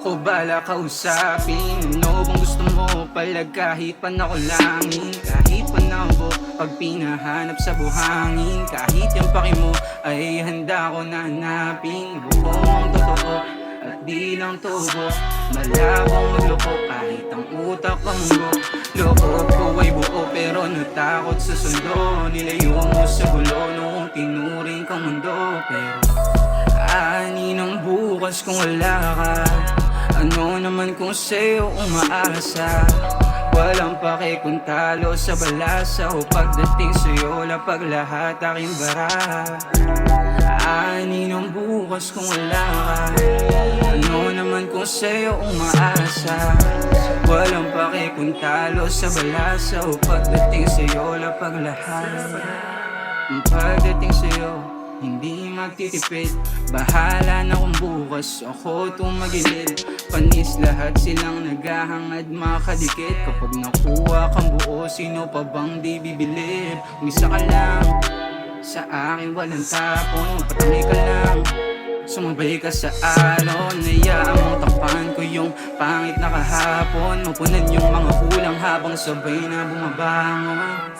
Ako bala kausapin. Ano bang gusto mo palag kahit pa nakulangin? Kahit pa nabo pag pinahanap sa buhangin. Kahit yung paki mo ay handa ko na hanapin. Buong ang totoo at di lang tubo. Malabong magloko kahit ang utak pamunggo. Loob ko ay buo pero natakot sa sundo. Nilayo mo sa gulo noong tinuring kang mundo. Pero ani ng bukas kung wala ka? Ano naman kung sa'yo umaasa? Walang pake kung talo sa balasa o pagdating sa'yo lapag lahat aking bara. Ani ng bukas kung wala ka? Ano naman kung sa'yo umaasa? Walang pake kung talo sa balasa o pagdating sa'yo lapag lahat. Pagdating sa'yo hindi magtitipid. Bahala na kung bukas ako tumagilid. Panis lahat silang naghahangad makadikit. Kapag nakuha kang buo, sino pa bang di bibilib? Umisa ka lang, sa akin walang tapon. Patangay ka lang, sumabay ka sa alon. Nayaan mong takpan ko yung pangit na kahapon. Mapunan yung mga kulang habang sabay na bumabangon.